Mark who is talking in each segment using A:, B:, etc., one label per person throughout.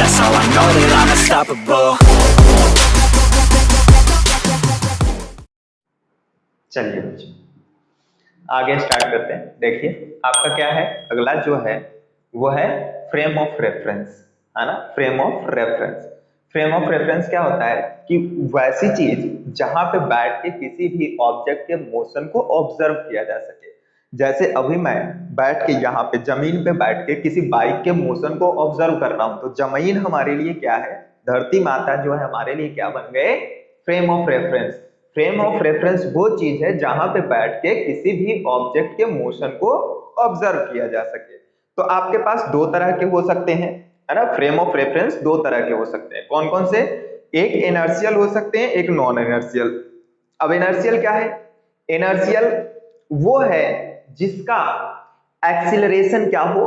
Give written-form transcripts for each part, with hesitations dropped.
A: That's how I know that I'm unstoppable.
B: चलिए बच्चों आगे स्टार्ट करते हैं। देखिए आपका क्या है, अगला जो है वो है फ्रेम ऑफ रेफरेंस, है ना। Frame of reference, frame of reference क्या होता है कि वैसी चीज जहां पे बैठ के किसी भी ऑब्जेक्ट के मोशन को ऑब्जर्व किया जा सके। जैसे अभी मैं बैठ के यहाँ पे जमीन पे बैठ के किसी बाइक के मोशन को ऑब्जर्व कर रहा हूँ, तो जमीन हमारे लिए क्या है, धरती माता जो है हमारे लिए क्या बन गए, frame of reference. Frame of reference वो चीज है जहां पे बैठ के किसी भी ऑब्जेक्ट के मोशन को ऑब्जर्व किया जा सके। तो आपके पास दो तरह के हो सकते हैं, है ना। फ्रेम ऑफ रेफरेंस दो तरह के हो सकते हैं, कौन कौन से, एक इनर्शियल हो सकते हैं, एक नॉन इनर्शियल। अब इनर्शियल क्या है, इनर्शियल वो है जिसका एक्सीलरेशन क्या हो,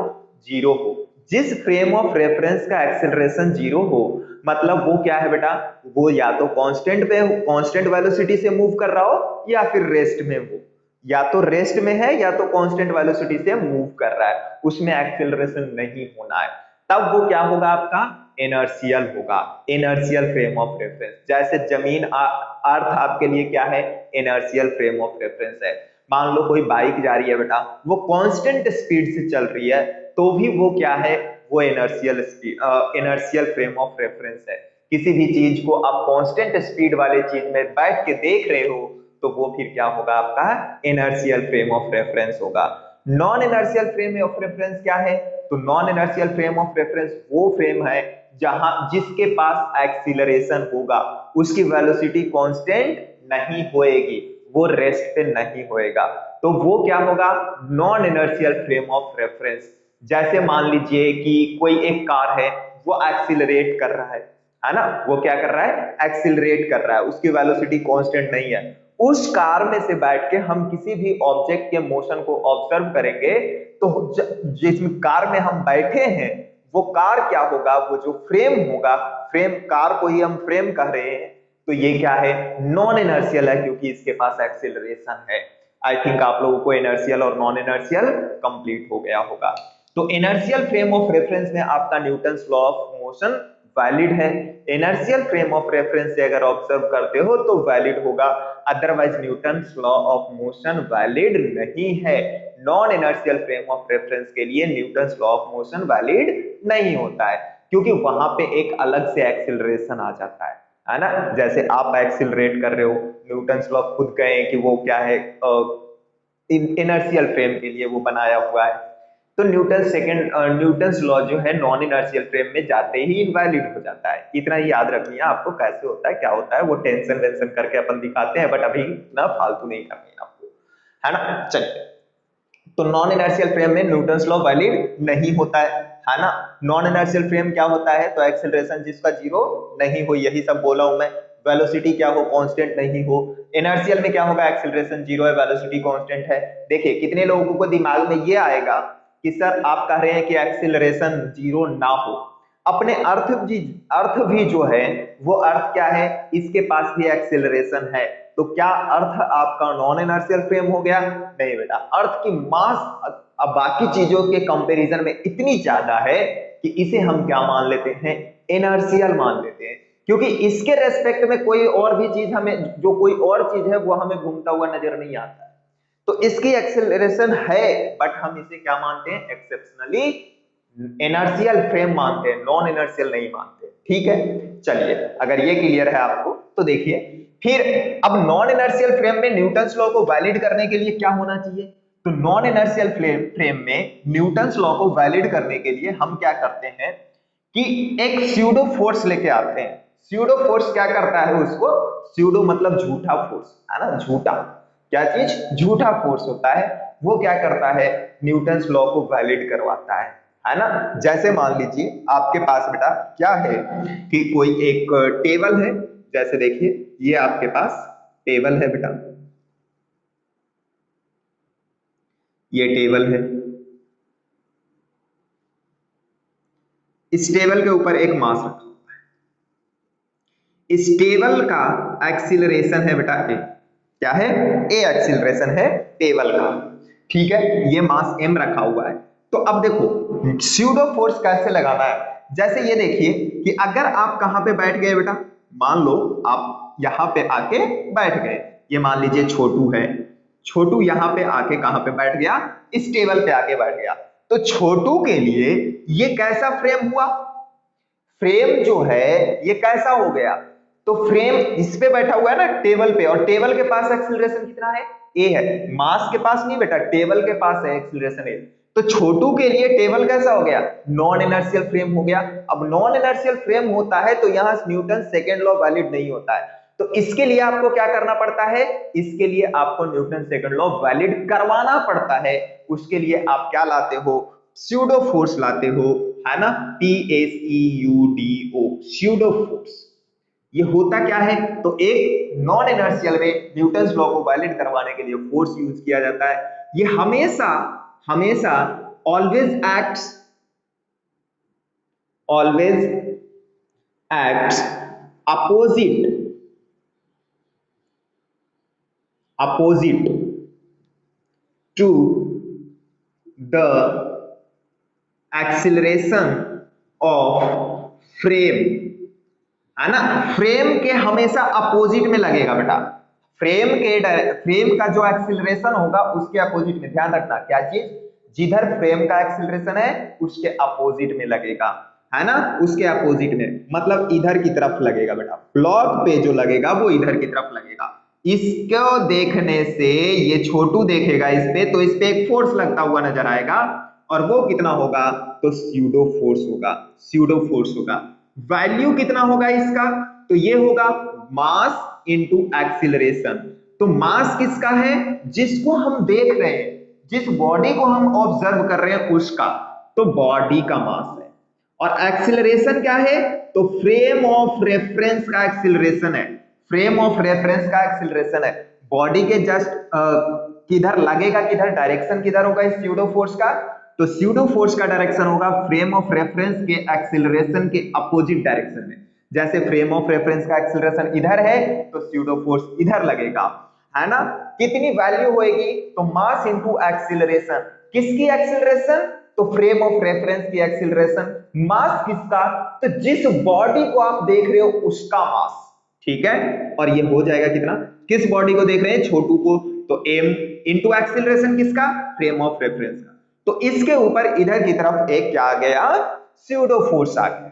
B: जीरो हो। जिस फ्रेम ऑफ रेफरेंस का एक्सीलरेशन जीरो हो, मतलब वो क्या है बेटा, वो या तो कांस्टेंट पे कांस्टेंट वेलोसिटी से मूव कर रहा हो या फिर रेस्ट में हो, या तो रेस्ट में है या तो कांस्टेंट वेलोसिटी से मूव कर रहा है, उसमें एक्सीलरेशन नहीं होना है, तब वो क्या होगा, आपका इनर्शियल होगा, इनर्शियल फ्रेम ऑफ रेफरेंस। जैसे जमीन अर्थ आपके लिए क्या है, इनर्शियल फ्रेम ऑफ रेफरेंस है। मान लो कोई बाइक जा रही है बेटा, वो कांस्टेंट स्पीड से चल रही है, तो भी वो क्या है, वो inertial speed inertial frame of reference है। किसी भी चीज को आप कांस्टेंट स्पीड वाले चीज में बैठ के देख रहे हो, तो वो फिर क्या होगा, आपका इनर्शियल फ्रेम ऑफ रेफरेंस होगा। Non inertial frame of reference क्या है, तो non inertial frame of reference वो फ्रेम है जहां जिसके पास एक्सीलरेशन होगा, उसकी वेलोसिटी कांस्टेंट नहीं होएगी, वो रेस्ट पे नहीं होएगा, तो वो क्या होगा, non inertial frame of reference. जैसे मान लीजिए कि कोई एक कार है, वो एक्सीलरेट कर रहा है ना, वो क्या कर रहा है, एक्सीलरेट कर रहा है, उसकी वेलोसिटी कांस्टेंट नहीं है। उस कार में से बैठ के हम किसी भी ऑब्जेक्ट के मोशन को ऑब्जर्व करेंगे, तो जिस कार में हम बैठे हैं वो कार क्या होगा, वो जो फ्रेम होगा, फ्रेम कार को ही हम फ्रेम कह रहे हैं, तो ये क्या है, नॉन इनर्शियल है, क्योंकि इसके पास एक्सीलरेशन है। आई थिंक आप लोगों को इनर्शियल और नॉन इनर्शियल कंप्लीट हो गया होगा। तो इनर्शियल फ्रेम ऑफ रेफरेंस में आपका Newton's law of motion valid है। इनर्शियल फ्रेम ऑफ रेफरेंस से अगर ऑब्जर्व करते हो तो वैलिड होगा, otherwise Newton's law of motion valid नहीं है। Non inertial frame of reference के लिए Newton's law of motion valid नहीं होता है, क्योंकि वहां पे एक अलग से एक्सीलरेशन आ जाता है ना। जैसे आप एक्सीलरेट कर रहे हो, न्यूटन्स लॉ खुद कहे कि वो क्या है, इनर्शियल फ्रेम के लिए वो बनाया हुआ है, तो न्यूटन्स लॉ जो है नॉन इनर्शियल फ्रेम में जाते ही इनवैलिड हो जाता है। इतना ही याद रखिए आपको, कैसे होता है क्या होता है, वो टेंशन वेंशन करके अपन दिखाते हैं, बट अभी ना फालतू नहीं करनी है आपको, है ना। चलिए, तो नॉन इनर्शियल फ्रेम में न्यूटन्स लॉ वैलिड नहीं होता है ना। नॉन इनर्शियल फ्रेम क्या होता है, तो एक्सेलरेशन जिसका जीरो नहीं हो, यही सब बोला हूं मैं। वेलोसिटी क्या हो, कांस्टेंट नहीं हो। इनर्शियल में क्या होगा, एक्सेलरेशन जीरो है, वेलोसिटी कांस्टेंट है। देखिए कितने लोगों को दिमाग में ये आएगा कि सर आप कह रहे हैं कि एक्सेलरेशन जीरो ना हो, अपने अर्थ भी जो है वो अर्थ क्या है, इसके पास भी एक्सेलरेशन है, तो क्या अर्थ आपका नॉन इनर्शियल फ्रेम हो गया, नहीं बेटा। अर्थ की मास अब बाकी चीजों के कंपैरिजन में इतनी ज्यादा है कि इसे हम क्या मान लेते हैं, इनर्शियल मान लेते हैं, क्योंकि इसके रेस्पेक्ट में कोई और भी चीज हमें, जो कोई और चीज है वो हमें घूमता हुआ नजर नहीं आता है, तो इसकी एक्सेलरेशन है, बट हम इसे क्या मानते हैं, एक्सेप्शनली इनर्शियल फ्रेम मानते हैं, नॉन इनर्शियल नहीं मानते। ठीक है, चलिए अगर ये क्लियर है आपको तो देखिए फिर अब नॉन इनर्शियल फ्रेम में न्यूटन्स लॉ को वैलिड करने के लिए क्या होना चाहिए, तो नॉन इनर्शियल फ्रेम में न्यूटन्स लॉ को वैलिड करने के लिए हम क्या करते हैं कि एक स्यूडो फोर्स लेके आते हैं। स्यूडो फोर्स क्या करता है, उसको स्यूडो मतलब झूठा फोर्स, है ना, झूठा क्या चीज, झूठा फोर्स होता है, वो क्या करता है, न्यूटन्स लॉ को वैलिड करवाता है ना। जैसे मान लीजिए आपके पास बेटा क्या है कि कोई एक टेबल है, जैसे देखिए ये आपके पास टेबल है बेटा, ये टेबल है, इस टेबल के ऊपर एक मास रखा हुआ है, इस टेबल का एक्सीलरेशन है बेटा ए, क्या है, ए एक्सीलरेशन है टेबल का, ठीक है, ये मास m रखा हुआ है। तो अब देखो स्यूडो फोर्स कैसे लगाना है, जैसे ये देखिए कि अगर आप कहां पे बैठ गए बेटा, मान लो आप यहां पे आके बैठ गए, ये मान लीजिए छोटू है, छोटू यहां पे आके कहां पे बैठ गया, इस टेबल पे आके बैठ गया। तो छोटू के लिए ये कैसा फ्रेम हुआ, फ्रेम जो है ये कैसा हो गया, तो फ्रेम इस पे बैठा हुआ है ना टेबल पे, और टेबल के पास एक्सीलरेशन कितना है, ए है, मास के पास नहीं बेटा, टेबल के पास है एक्सीलरेशन ए। तो छोटू के लिए टेबल कैसा हो गया, नॉन इनर्शियल फ्रेम हो गया। अब नॉन इनर्शियल फ्रेम होता है तो यहां न्यूटन सेकंड लॉ वैलिड नहीं होता है, तो इसके लिए आपको क्या करना पड़ता है, इसके लिए आपको न्यूटन सेकंड लॉ वैलिड करवाना पड़ता है। उसके लिए आप क्या लाते हो, स्यूडो फोर्स लाते हो, है ना, PSEUDO, स्यूडो फोर्स। ये होता क्या है, तो एक नॉन इनर्शियल में न्यूटन लॉ को वैलिड करवाने के लिए फोर्स यूज किया जाता है। ये हमेशा हमेशा always acts opposite to the acceleration of frame, है ना, फ्रेम के हमेशा अपोजिट में लगेगा बेटा, फ्रेम का जो एक्सीलरेशन होगा उसके अपोजिट में, ध्यान रखना क्या चीज, जिधर फ्रेम का एक्सीलरेशन है उसके अपोजिट में लगेगा, है ना, उसके अपोजिट में, मतलब इधर की तरफ लगेगा बेटा, ब्लॉक पे जो लगेगा वो इधर की तरफ लगेगा। इसको देखने से ये छोटू देखेगा इस पे, तो इस पे एक फोर्स लगता हुआ नजर आएगा, और वो कितना होगा, तो स्यूडो फोर्स होगा, स्यूडो फोर्स होगा। वैल्यू कितना होगा इसका, तो ये होगा मास इनटू एक्सीलरेशन। तो मास किसका है, जिसको हम देख रहे हैं, जिस बॉडी को हम ऑब्जर्व कर रहे हैं उसका, तो बॉडी का मास है। और एक्सीलरेशन क्या है, तो फ्रेम ऑफ रेफरेंस का एक्सीलरेशन है, फ्रेम ऑफ रेफरेंस का एक्सीलरेशन है। बॉडी के जस्ट किधर लगेगा, किधर डायरेक्शन किधर होगा इस स्यूडो फोर्स का, तो स्यूडो फोर्स का डायरेक्शन होगा फ्रेम ऑफ रेफरेंस के एक्सीलरेशन के अपोजिट डायरेक्शन में। जैसे फ्रेम ऑफ रेफरेंस का एक्सीलरेशन इधर है तो स्यूडो फोर्स इधर लगेगा, है ना। कितनी वैल्यू होएगी, तो मास इनटू एक्सीलरेशन, किसकी एक्सीलरेशन, तो फ्रेम ऑफ रेफरेंस की एक्सीलरेशन, मास किसका, तो जिस बॉडी को आप देख रहे हो उसका मास, ठीक है। और ये हो जाएगा कितना, किस बॉडी को देख रहे हैं, छोटू को, तो m इनटू एक्सीलरेशन किसका, फ्रेम ऑफ रेफरेंस का, तो इसके ऊपर इधर की तरफ एक क्या आ गया, स्यूडो फोर्स आ गया,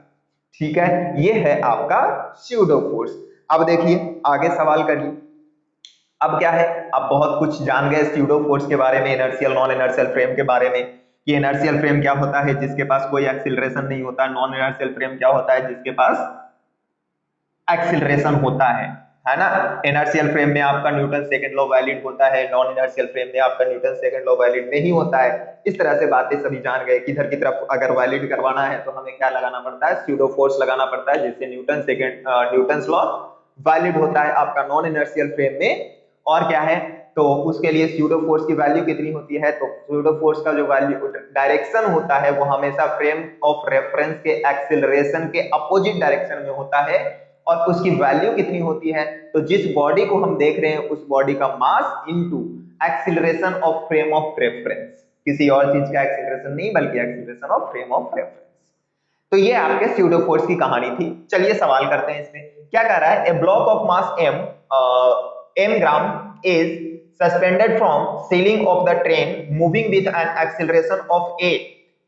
B: ठीक है। ये है आपका स्यूडो फोर्स। अब देखिए आगे सवाल करिए। अब क्या है, अब बहुत कुछ जान गए स्यूडो फोर्स के बारे में, इनर्शियल नॉन इनर्शियल फ्रेम के बारे में, कि इनर्शियल फ्रेम क्या होता है जिसके पास कोई एक्सीलरेशन नहीं होता, नॉन इनर्शियल फ्रेम क्या होता है जिसके पास एक्सीलरेशन होता है ना। इनर्शियल फ्रेम में आपका न्यूटन सेकंड लॉ वैलिड होता है, नॉन इनर्शियल फ्रेम में आपका न्यूटन सेकंड लॉ वैलिड नहीं होता है। इस तरह से बातें सभी जान गए, किधर की तरफ अगर वैलिड करवाना है तो हमें क्या लगाना पड़ता है, स्यूडो फोर्स लगाना पड़ता है, जिससे न्यूटन लॉ वैलिड होता है आपका नॉन इनर्शियल फ्रेम में। और क्या है, तो उसके लिए स्यूडो फोर्स की वैल्यू कितनी होती है, तो स्यूडो फोर्स का जो वैल्यू डायरेक्शन होता है वो हमेशा फ्रेम ऑफ रेफरेंस के एक्सीलरेशन के अपोजिट डायरेक्शन में होता है। और उसकी वैल्यू कितनी होती है, तो जिस बॉडी को हम देख रहे हैं उस बॉडी का mass into acceleration of frame of reference, किसी और चीज का एक्सीलरेशन नहीं बल्कि acceleration of frame of reference. तो ये आपके स्यूडो फोर्स की कहानी थी। चलिए सवाल करते हैं इसमें, क्या कह रहा है, a block of mass m gram is suspended from ceiling of the train moving with an acceleration of a,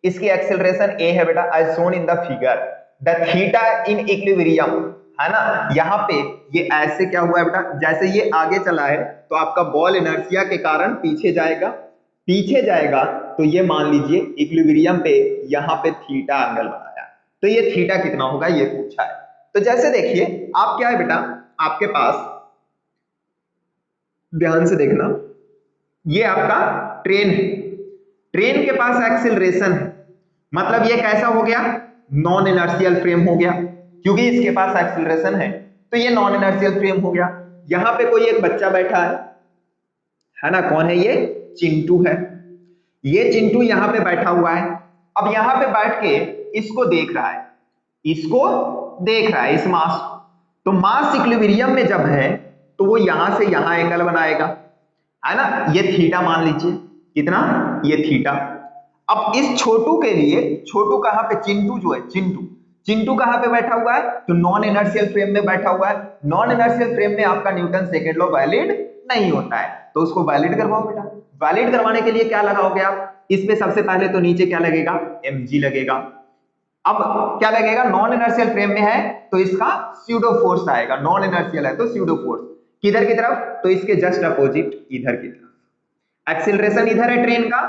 B: इसकी एक्सीलरेशन a है बेटा, as shown in the figure, the theta in equilibrium, है ना। यहाँ पे ये ऐसे क्या हुआ है बेटा, जैसे ये आगे चला है तो आपका बॉल इनर्शिया के कारण पीछे जाएगा, तो ये मान लीजिए इक्विलिब्रियम पे यहाँ पे थीटा एंगल बनाया, तो ये थीटा कितना होगा ये पूछा है। तो जैसे देखिए आप क्या है बेटा, आपके पास ध्यान से देखना, ये आपका ट्रेन है, ट्रेन के पास एक्सीलरेशन है, मतलब ये कैसा हो गया, नॉन इनर्शियल फ्रेम हो गया, क्योंकि इसके पास एक्सीलरेशन है तो ये नॉन इनर्शियल फ्रेम हो गया। यहां पे कोई एक बच्चा बैठा है ना, कौन है ये, चिंटू है, ये चिंटू यहां पे बैठा हुआ है। अब यहां पे बैठ के इसको देख रहा है, इस मास, तो मास इक्विलिब्रियम में जब है तो वो यहां से यहां एंगल बनाएगा, है ना, ये थीटा मान लीजिए, कितना, ये थीटा। अब इस छोटू के लिए, छोटू कहां पे, चिंटू जो है, चिंटू कहां पे बैठा हुआ है, तो नॉन इनर्शियल फ्रेम में बैठा हुआ है। नॉन इनर्शियल फ्रेम में आपका न्यूटन सेकेंड लॉ वैलिड नहीं होता है, तो उसको वैलिड करवाओ बेटा। वैलिड करवाने के लिए क्या लगाओगे आप, इसमें सबसे पहले तो नीचे क्या लगेगा, mg लगेगा। अब क्या लगेगा, नॉन इनर्शियल फ्रेम में है तो इसका स्यूडो फोर्स आएगा, नॉन इनर्शियल है तो स्यूडो फोर्स किधर की तरफ, तो इसके जस्ट अपोजिट इधर की तरफ। एक्सीलरेशन इधर है ट्रेन का,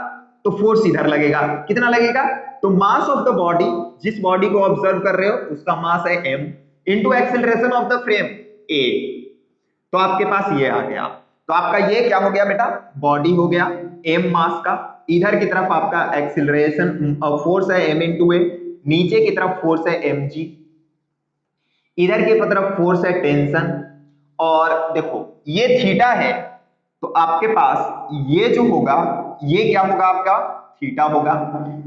B: तो फोर्स इधर लगेगा, कितना लगेगा, तो मास ऑफ द बॉडी, जिस बॉडी को ऑब्जर्व कर रहे हो उसका मास है m into acceleration of the frame a, तो आपके पास ये आ गया। तो आपका ये क्या हो गया बेटा, बॉडी हो गया m मास का, इधर की तरफ आपका एक्सीलरेशन फोर्स है m इंटू a, नीचे की तरफ फोर्स है mg, इधर की तरफ फोर्स है टेंशन, और देखो ये थीटा है तो आपके पास ये जो होगा ये क्या होगा, आपका थीटा होगा,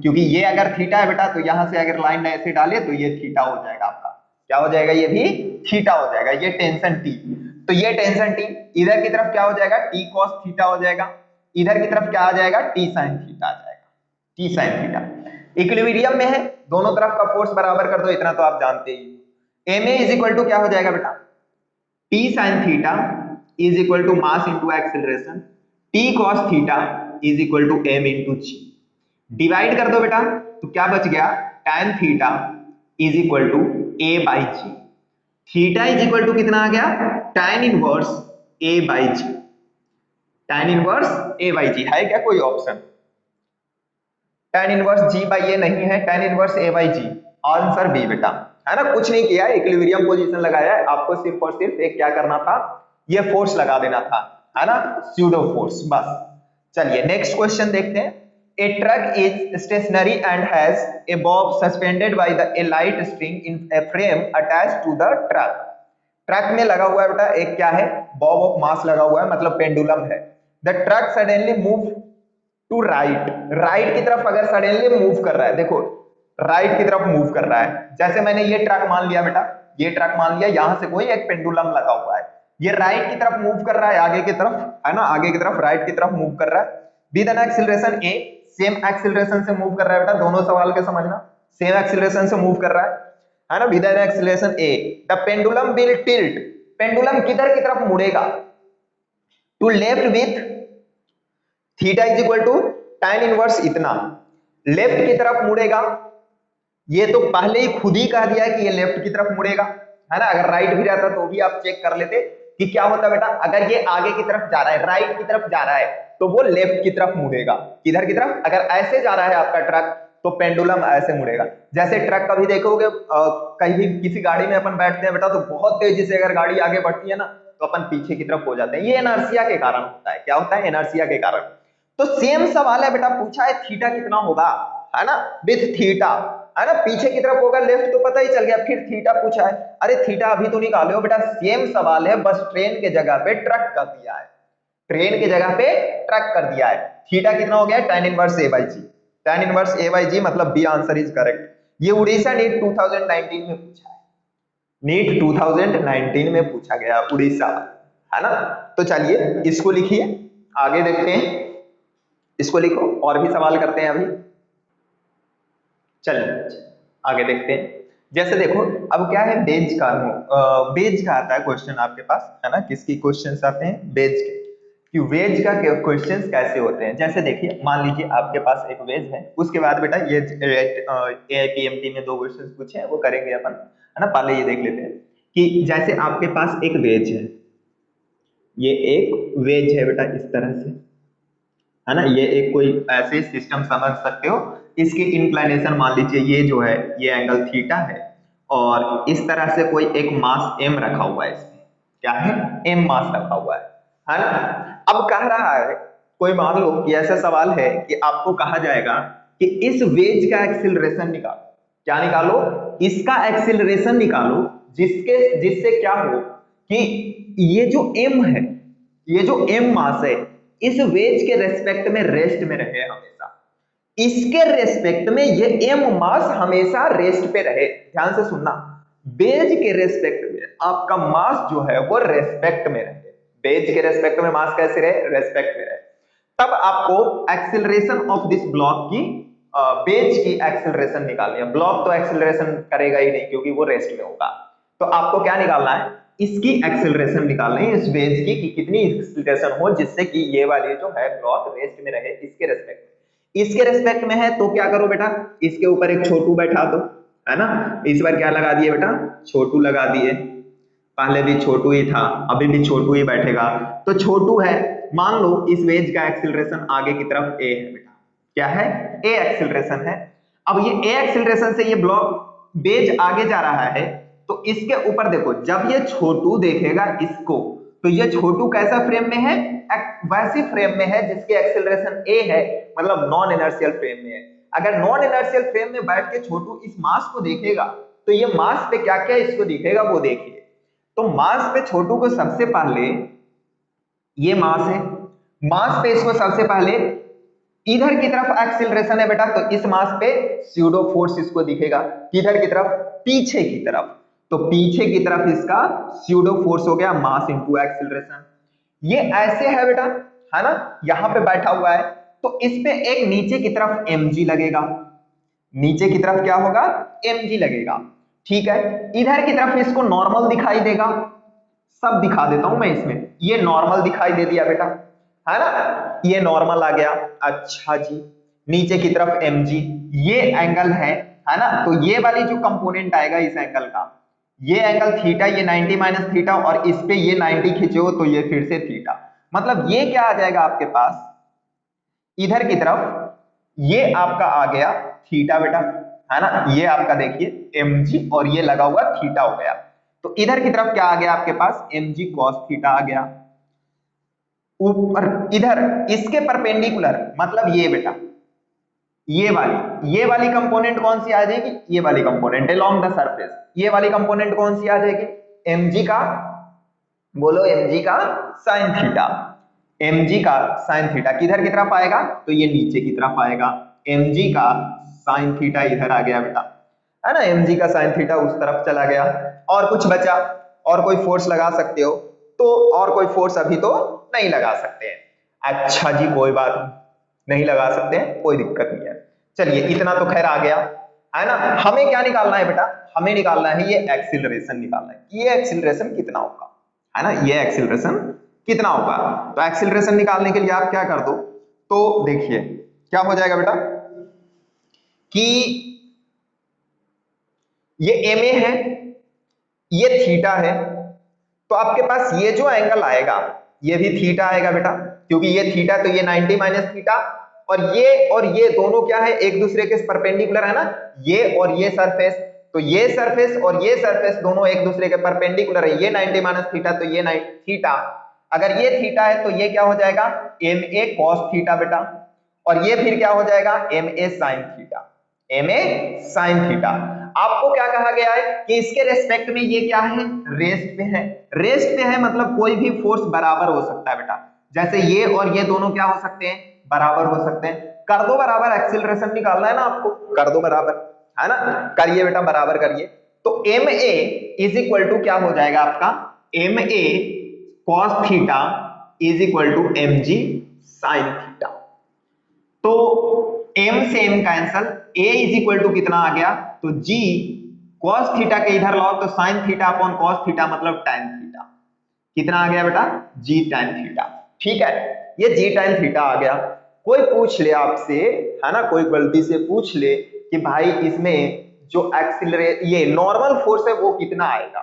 B: क्योंकि ये अगर थीटा है बेटा तो यहां से अगर लाइन ऐसे डाले तो ये थीटा हो जाएगा आपका, क्या हो जाएगा, ये भी थीटा हो जाएगा, ये टेंशन टी, तो ये टेंशन टी इधर की तरफ क्या हो जाएगा, टी कॉस थीटा हो जाएगा, इधर की तरफ क्या आ जाएगा, टी साइन थीटा आ जाएगा, टी साइन थीटा। इक्विलिब्रियम में है, दोनों तरफ का फोर्स बराबर कर दो, इतना तो आप जानते ही। ma इज इक्वल टू क्या हो जाएगा बेटा, T sine theta is equal to mass into acceleration, T cos theta is equal to m into g. Divide कर दो बेटा तो क्या बच गया, tan theta is equal to a by g. Theta is equal to कितना आ गया, tan inverse a by g, tan inverse a by g. है क्या कोई option, tan inverse g by a नहीं है, tan inverse a by g, answer B बेटा, है ना। कुछ नहीं किया, इक्विलिब्रियम पोजीशन लगाया है, आपको सिर्फ और सिर्फ एक क्या करना था, ये फोर्स लगा देना था, है ना, स्यूडो फोर्स, बस। चलिए नेक्स्ट क्वेश्चन देखते हैं। A truck is stationary and has a bob suspended by a light string in a frame attached to the truck. Truck में लगा हुआ है बेटा एक क्या है, बॉब ऑफ मास लगा हुआ है, मतलब पेंडुलम है। The truck suddenly move to right, right की तरफ अगर सडनली मूव कर रहा है, देखो राइट की तरफ मूव कर रहा है, जैसे मैंने ये ट्रक मान लिया बेटा, ये ट्रक मान लिया, यहां से कोई एक पेंडुलम लगा हुआ है, ये राइट की तरफ मूव कर रहा है, आगे की तरफ, है ना, आगे की तरफ राइट की तरफ मूव कर रहा है, with an acceleration a, same acceleration से मूव कर रहा है बेटा, दोनों सवाल के समझना, सेम एक्सीलरेशन से मूव कर रहा है ना, with an acceleration a, the pendulum will tilt, pendulum किधर की तरफ मुड़ेगा, to left with theta is equal to tan inverse इतना, लेफ्ट की तरफ मुड़ेगा, ये तो पहले ही खुद ही कह दिया है कि ये लेफ्ट की तरफ मुड़ेगा, है ना। अगर राइट भी रहता तो भी आप चेक कर लेते कि क्या होता बेटा, अगर ये आगे की तरफ जा रहा है, राइट की तरफ जा रहा है, तो वो लेफ्ट की तरफ मुड़ेगा, किधर की तरफ, अगर ऐसे जा रहा है आपका ट्रक तो पेंडुलम ऐसे मुड़ेगा। जैसे ट्रक कभी देखोगे कहीं भी किसी गाड़ी में अपन बैठते हैं बेटा, तो बहुत तेजी से अगर गाड़ी आगे बढ़ती है ना तो अपन पीछे की तरफ हो जाते हैं, ये इनर्शिया के कारण होता है, क्या होता है, इनर्शिया के कारण। तो सेम सवाल है बेटा, पूछा है थीटा कितना होगा, है ना, विथ थीटा, है ना, पीछे की तरफ होगा लेफ्ट तो पता ही चल गया, फिर थीटा पूछा है, अरे थीटा अभी तो निकाले हो बेटा, सेम सवाल है, बस ट्रेन के जगह पे ट्रक कर दिया है, ट्रेन के जगह पे ट्रक कर दिया है। थीटा कितना हो गया, tan inverse a by g, tan inverse a by g, मतलब बी आंसर इज करेक्ट। ये उड़ीसा नीट 2019 में पूछा है, नीट 2019 में पूछा गया उड़ीसा, है ना। तो चलिए इसको लिखिए, आगे देखते हैं, इसको लिखो और भी सवाल करते हैं अभी। चलिए आगे देखते हैं। जैसे देखो अब क्या है, बेज का बेज का आता है क्वेश्चन आपके पास, है ना, किसकी क्वेश्चंस आते हैं, बेज के, कि वेज का क्वेश्चंस कैसे होते हैं। जैसे देखिए मान लीजिए आपके पास एक वेज है, उसके बाद बेटा ये AIPMT में 2 क्वेश्चंस पूछे हैं वो करेंगे अपन, है ना। पहले ये देख लेते हैं कि जैसे आपके पास एक वेज है, ये एक वेज है बेटा इस तरह से, है ना, ये एक कोई ऐसे सिस्टम समझ सकते हो, इसकी इंक्लिनेशन मान लीजिए ये जो है ये एंगल थीटा है, और इस तरह से कोई एक मास m रखा हुआ है, इसमें क्या है, m मास रखा हुआ है ना। अब कह रहा है, कोई मान लो कि ऐसा सवाल है कि आपको कहा जाएगा कि इस वेज का एक्सीलरेशन निकालो, क्या निकालो, इसका एक्सीलरेशन निकालो, जिससे क्या हो कि ये जो m है, ये जो m मास है इस वेज के रेस्पेक्ट में रेस्ट में रहे हमेशा, इसके रेस्पेक्ट में ये m मास हमेशा रेस्ट पे रहे। ध्यान से सुनना, वेज के रेस्पेक्ट में आपका मास जो है वो रेस्पेक्ट में रहे, वेज के रेस्पेक्ट में मास कैसे रहे, रेस्पेक्ट में रहे, तब आपको एक्सीलरेशन ऑफ दिस ब्लॉक की बेज की एक्सेलरेशन निकालनी है। ब्लॉक तो एक्सेलरेशन करेगा ही नहीं क्योंकि वो रेस्ट में होगा। तो आपको क्या निकालना है, इसकी एक्सेलरेशन निकालनी है, इस बेज की कि कितनी एक्सेलरेशन हो जिससे कि ये वाली जो है ब्लॉक रेस्ट में रहे इसके रेस्पेक्ट में। इसके रेस्पेक्ट में है तो क्या करो बेटा, इसके ऊपर एक छोटू बैठा दो, है ना। इस बार क्या लगा दिए बेटा, छोटू लगा दिए। पहले भी छोटू ही था, अभी भी छोटू ही बैठेगा। तो छोटू है, मान लो इस वेज का एक्सीलरेशन आगे की तरफ ए है बेटा, क्या है, ए एक्सीलरेशन है। अब ये ए एक्सीलरेशन से ये ब्लॉक बेज आगे जा रहा है, तो इसके ऊपर देखो, जब ये छोटू देखेगा इसको, तो ये छोटू कैसा फ्रेम में है, वैसी फ्रेम में है जिसकी एक्सीलरेशन ए है, मतलब नॉन इनर्शियल फ्रेम में है। अगर नॉन इनर्शियल फ्रेम में बैठ के छोटू इस मास को देखेगा, तो ये मास पे क्या क्या इसको दिखेगा वो देखिए। तो मास पे छोटू को सबसे पहले, ये मास है, मास पे इसको सबसे पहले इधर की तरफ एक्सीलरेशन है बेटा, तो इस मास पे स्यूडो फोर्स इसको दिखेगा। किधर की तरफ, पीछे की तरफ। तो पीछे की तरफ इसका स्यूडो फोर्स हो गया मास इंटू एक्सीलरेशन। ये ऐसे है बेटा, है ना, यहां पे बैठा हुआ है, तो इस पे एक नीचे की तरफ mg लगेगा। नीचे की तरफ क्या होगा, mg लगेगा। ठीक है, इधर की तरफ इसको नॉर्मल दिखाई देगा, सब दिखा देता हूं मैं इसमें। ये नॉर्मल दिखाई दे दिया बेटा, है ना, ये नॉर्मल आ गया। अच्छा जी, नीचे की तरफ mg, ये एंगल है ना। तो ये वाली जो कंपोनेंट आएगा इस एंगल का, ये एंगल थीटा, ये 90 माइनस थीटा, और इस पे ये 90 खींचो तो ये फिर से थीटा। मतलब ये क्या आ जाएगा आपके पास, इधर की तरफ ये आपका आ गया थीटा बेटा, है ना, ये आपका देखिए mg और ये लगा हुआ थीटा हो गया। तो इधर की तरफ क्या आ गया आपके पास, mg cos थीटा आ गया। ऊपर इधर इसके परपेंडिकुलर, मतलब ये बेटा, ये वाली कंपोनेंट कौन सी आ जाएगी, ये वाली कंपोनेंट अलोंग द सरफेस। ये वाली कंपोनेंट कौन सी आ जाएगी, mg का, बोलो mg का sin थीटा। mg का sin थीटा किधर की तरफ आएगा, तो ये नीचे की तरफ आएगा। mg का sin थीटा इधर आ गया बेटा, है ना, mg का sin थीटा उस तरफ चला गया। और कुछ बचा, और कोई फोर्स लगा सकते हो, तो और कोई फोर्स अभी तो नहीं लगा सकते हैं। अच्छा जी, कोई बात नहीं लगा सकते हैं, कोई दिक्कत नहीं है। चलिए, इतना तो खैर आ गया, है ना। हमें क्या निकालना है बेटा, हमें निकालना है ये एक्सीलरेशन निकालना है, ये एक्सीलरेशन कितना होगा, है ना, ये एक्सीलरेशन कितना होगा। तो एक्सीलरेशन निकालने के लिए आप क्या कर दो, तो देखिए क्या हो जाएगा बेटा, कि ये ma है, ये थीटा है, तो आपके पास ये जो एंगल आएगा ये भी थीटा आएगा बेटा, क्योंकि ये थीटा, तो ये 90 माइनस थीटा, और ये दोनों क्या है, एक दूसरे के परपेंडिकुलर है ना, ये और ये सरफेस। तो ये सरफेस और ये सरफेस दोनों एक दूसरे के परपेंडिकुलर है, ये 90 माइनस थीटा, तो ये थीटा। अगर ये थीटा है तो ये क्या हो जाएगा, ma cos थीटा बेटा, और ये फिर क्या हो जाएगा, ma sin theta, ma sin theta. आपको क्या कहा गया है कि इसके रेस्पेक्ट में ये क्या है, रेस्ट पे है। रेस्ट पे है मतलब कोई भी फोर्स बराबर हो सकता है बेटा, जैसे ये और ये दोनों क्या हो सकते हैं, बराबर हो सकते हैं। कर दो बराबर, एक्सीलरेशन निकालना है ना आपको, कर दो बराबर, है ना, करिए बेटा बराबर करिए। तो ma इज इक्वल टू क्या हो जाएगा आपका, ma cos theta is equal to mg sin theta. तो m से m cancel, a is equal to कितना आ गया, तो g cos थीटा के इधर लाओ तो sin theta upon cos theta मतलब tan थीटा। कितना आ गया बेटा, g tan थीटा। ठीक है, ये g tan थीटा आ गया। कोई पूछ ले आपसे, है ना, कोई गलती से पूछ ले कि भाई इसमें जो ये नॉर्मल फोर्स है वो कितना आएगा,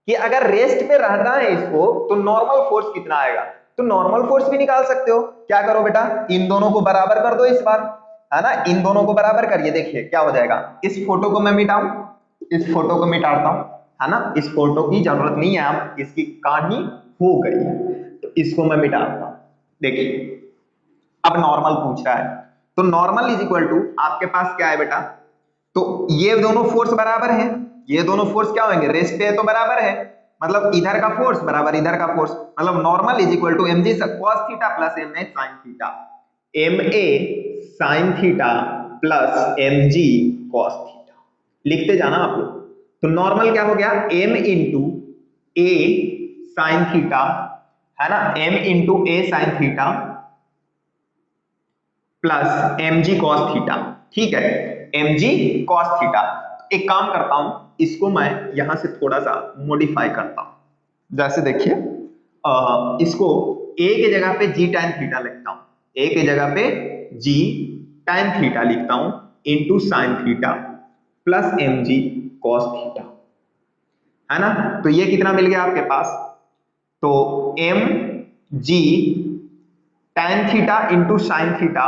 B: कि अगर रेस्ट पे रहना है इसको तो नॉर्मल फोर्स कितना आएगा, तो नॉर्मल फोर्स भी निकाल सकते हो। क्या करो बेटा, इन दोनों को बराबर कर दो इस बार, है ना, इन दोनों को बराबर करिए, देखिए क्या हो जाएगा। इस फोटो को मैं मिटाऊं, इस फोटो को मिटाता हूं, है ना, इस फोटो की जरूरत नहीं है, अब इसकी कहानी हो गई है, तो इसको मैं मिटाता हूं। देखिए अब नॉर्मल पूछ रहा है, तो नॉर्मल इज इक्वल टू आपके पास क्या है बेटा, तो ये दोनों फोर्स बराबर है, ये दोनों फोर्स क्या होंगे, रेस्ट पे है तो बराबर है, मतलब इधर का फोर्स बराबर इधर का फोर्स, मतलब normal is equal to mg cos theta plus ma sin theta, ma sin theta plus mg cos theta, लिखते जाना आप लोग। तो नॉर्मल क्या हो गया, m into a sin theta, है ना, m into a sin theta plus mg cos theta. ठीक है, mg cos थीटा। एक काम करता हूं, इसको मैं यहां से थोड़ा सा मॉडिफाई करता हूं। जैसे देखिए इसको a के जगह पे g tan थीटा लिखता हूं, a के जगह पे g tan थीटा लिखता हूं into sine theta plus mg cos theta, है ना। तो ये कितना मिल गया आपके पास, तो mg tan theta into sine theta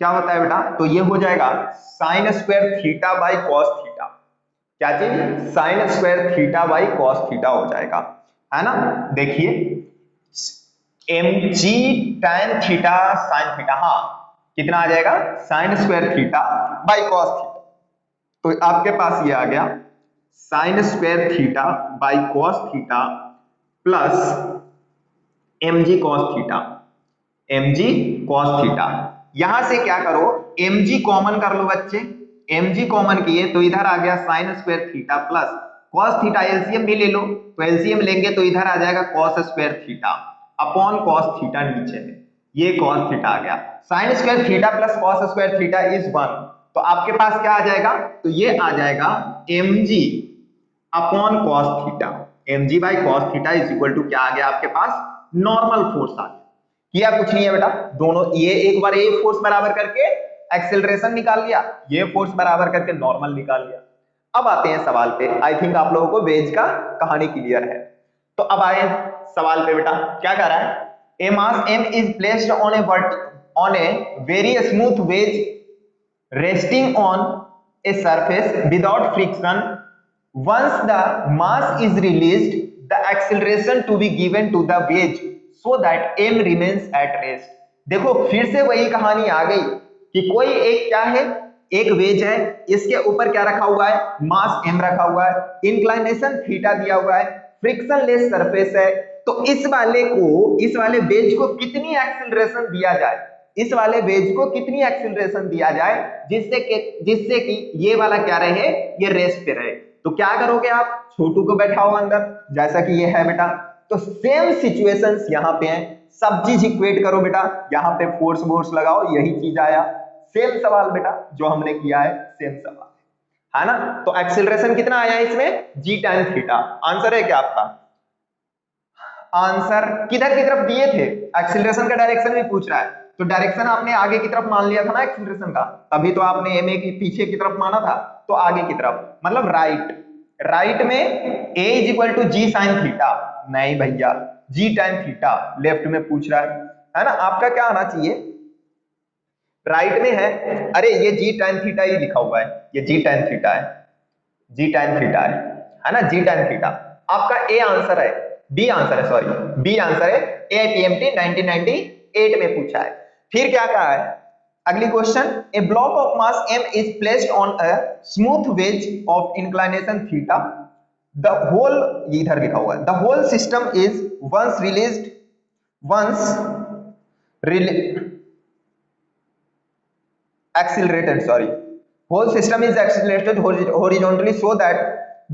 B: क्या होता है बेटा, तो ये हो जाएगा sine square theta by cos theta. क्या चीज, sine square theta by cos theta हो जाएगा, है ना। देखिए mg tan theta sine theta, हाँ कितना आ जाएगा, sine square theta by cos theta. तो आपके पास ये आ गया sine square theta by cos theta plus mg cos theta, mg cos theta. यहां से क्या करो, mg कॉमन कर लो बच्चे, mg कॉमन किए तो इधर आ गया sine square theta plus cos theta, LCM भी ले लो, तो एलसीएम लेंगे तो इधर आ जाएगा cos square theta upon cos theta, नीचे में ये cos थीटा आ गया, sine square theta plus cos square theta is 1, तो आपके पास क्या आ जाएगा, तो ये आ जाएगा mg upon cos theta, mg by cos theta is equal to क्या आ गया आपके पास, नॉर्मल फोर्स आ गया। किया कुछ नहीं है बेटा, दोनों ये एक बार ये फोर्स बराबर करके एक्सेलरेशन निकाल लिया, ये फोर्स बराबर करके नॉर्मल निकाल लिया। अब आते हैं सवाल पे, आई थिंक आप लोगों को वेज का कहानी क्लियर है। तो अब आए सवाल पे बेटा, क्या कह रहा है, a mass m is placed on a very smooth wedge resting on a surface without friction. Once the mass is released, the acceleration to be given to the wedge so that m remains at rest. देखो फिर से वही कहानी आ गई कि कोई एक क्या है, एक वेज है, इसके ऊपर क्या रखा हुआ है, मास m रखा हुआ है, इंक्लाइनेशन थीटा दिया हुआ है, फ्रिक्शन लेस सरफेस है, तो इस वाले वेज को कितनी एक्सेलरेशन दिया जाए, इस वाले वेज को कितनी एक्सीलरेशन दिया जाए जिससे कि ये वाला क्या रहे, ये रेस्ट पे रहे। तो क्या करोगे आप, छोटू को बैठाओ अंदर जैसा कि ये है बेटा, तो सेम सिचुएशंस यहाँ पे हैं, सब चीज इक्वेट करो बेटा, यहाँ पे फोर्स लगाओ, यही चीज आया, सेम सवाल बेटा जो हमने किया है, सेम सवाल है ना। तो एक्सीलरेशन कितना आया इसमें, जी tan थीटा, आंसर है क्या आपका, आंसर किधर की तरफ दिए थे, एक्सीलरेशन का डायरेक्शन भी पूछ रहा है, तो डायरेक्शन आपने आगे की तरफ मान लिया था ना एक्सीलरेशन का, तभी तो आपने एम ए की पीछे की तरफ माना था, तो आगे की तरफ मतलब राइट में a is equal to g sine theta, नहीं भैया जी tan थीटा लेफ्ट में पूछ रहा है ना, आपका क्या आना चाहिए, राइट में है, अरे ये जी tan थीटा ही लिखा हुआ है, ये जी tan थीटा है, जी tan थीटा है ना, जी tan थीटा आपका ए आंसर है, बी आंसर है, सॉरी बी आंसर है, एआईपीएमटी 1998 में पूछा है। फिर क्या कहा है अगली question, a block of mass m is placed on a smooth wedge of inclination theta, the whole, इधर लिखा हुआ है, the whole system is once accelerated, sorry, whole system is accelerated horizontally so that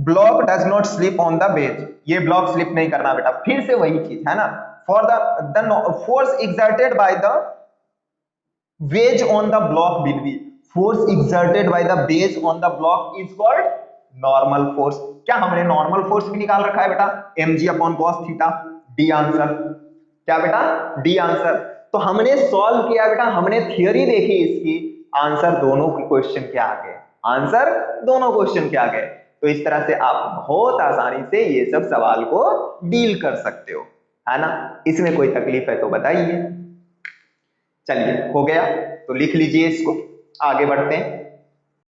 B: block does not slip on the wedge, ये block slip नहीं करना बेटा, फिर से वही चीज है ना, for the force exerted by the wedge on the block will be, force exerted by the wedge on the block is called normal force। क्या हमने नॉर्मल फोर्स भी निकाल रखा है बेटा, mg upon cos theta, D answer, क्या बेटा D answer. तो हमने सॉल्व किया बेटा, हमने थियरी देखी इसकी, आंसर दोनों के क्वेश्चन के आ गए, आंसर दोनों क्वेश्चन के आ गए। तो इस तरह से आप बहुत आसानी से ये सब सवाल को डील कर सकते हो, है ना। इसमें कोई तकलीफ है तो बताइए। चलिए हो गया, तो लिख लीजिए इसको, आगे बढ़ते हैं।